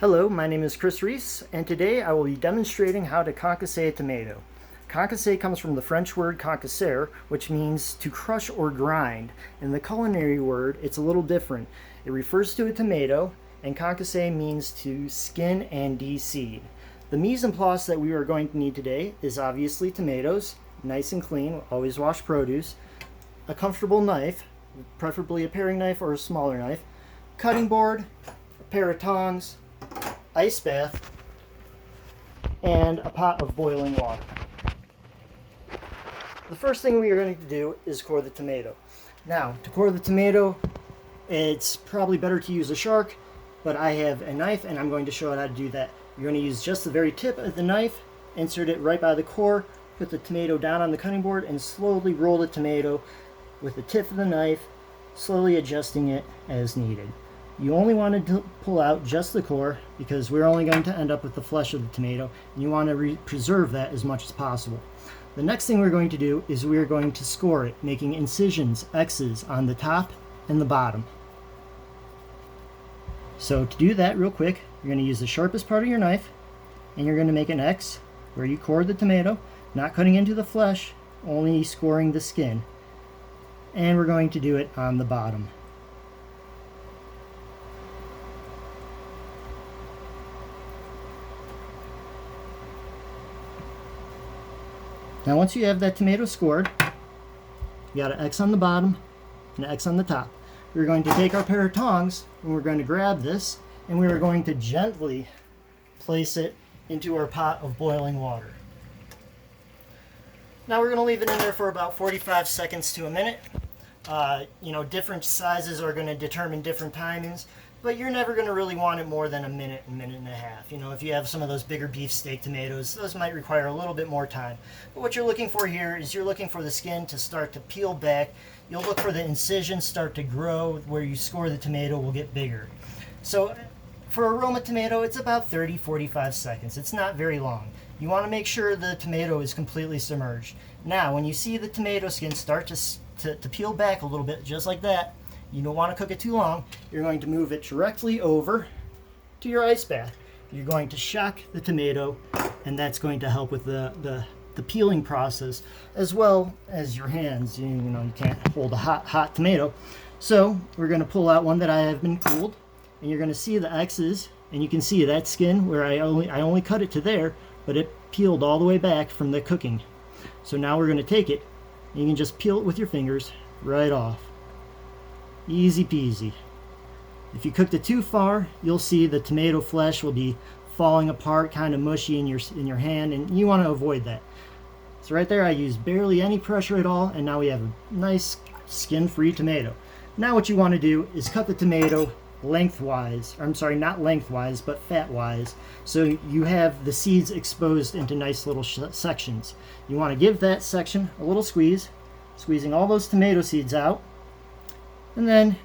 Hello, my name is Chris Reese, and today I will be demonstrating how to concasse a tomato. Concasse comes from the French word concasser, which means to crush or grind. In the culinary word, it's a little different. It refers to a tomato, and concasse means to skin and de-seed. The mise en place that we are going to need today is obviously tomatoes, nice and clean, always wash produce, a comfortable knife, preferably a paring knife or a smaller knife, cutting board, a pair of tongs, ice bath, and a pot of boiling water. The first thing we are going to do is core the tomato. Now, to core the tomato, it's probably better to use a shark, but I have a knife and I'm going to show how to do that. You're going to use just the very tip of the knife, insert it right by the core, put the tomato down on the cutting board, and slowly roll the tomato with the tip of the knife, slowly adjusting it as needed. You only want to pull out just the core because we're only going to end up with the flesh of the tomato, and you want to preserve that as much as possible. The next thing we're going to do is we're going to score it, making incisions, X's, on the top and the bottom. So to do that real quick, you're going to use the sharpest part of your knife, and you're going to make an X where you core the tomato, not cutting into the flesh, only scoring the skin. And we're going to do it on the bottom. Now once you have that tomato scored, you got an X on the bottom and an X on the top. We're going to take our pair of tongs and we're going to grab this and we're going to gently place it into our pot of boiling water. Now we're going to leave it in there for about 45 seconds to a minute. Different sizes are going to determine different timings, but you're never going to really want it more than a minute and a half. If you have some of those bigger beefsteak tomatoes, those might require a little bit more time. But what you're looking for here is you're looking for the skin to start to peel back. You'll look for the incisions start to grow. Where you score the tomato will get bigger. So for a Roma tomato, it's about 30-45 seconds. It's not very long. You want to make sure the tomato is completely submerged. Now, when you see the tomato skin start to peel back a little bit, just like that, you don't want to cook it too long. You're going to move it directly over to your ice bath. You're going to shock the tomato, and that's going to help with the peeling process, as well as your hands. You can't hold a hot tomato. So we're going to pull out one that I have been cooled, and you're going to see the X's, and you can see that skin where I only cut it to there, but it peeled all the way back from the cooking. So now we're going to take it, and you can just peel it with your fingers right off. Easy peasy. If you cooked it too far, you'll see the tomato flesh will be falling apart, kind of mushy in your hand, and you want to avoid that. So right there I used barely any pressure at all, and now we have a nice skin-free tomato. Now what you want to do is cut the tomato lengthwise. I'm sorry, not lengthwise, but fat-wise, so you have the seeds exposed into nice little sections. You want to give that section a little squeeze, squeezing all those tomato seeds out. And then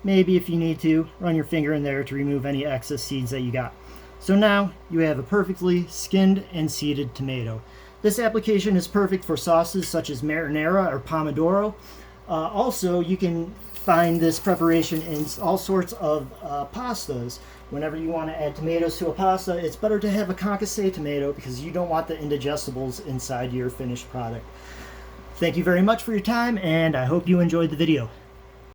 maybe if you need to, run your finger in there to remove any excess seeds that you got. So now you have a perfectly skinned and seeded tomato. This application is perfect for sauces such as marinara or pomodoro. Also, you can find this preparation in all sorts of pastas. Whenever you want to add tomatoes to a pasta, it's better to have a concasse tomato because you don't want the indigestibles inside your finished product. Thank you very much for your time, and I hope you enjoyed the video.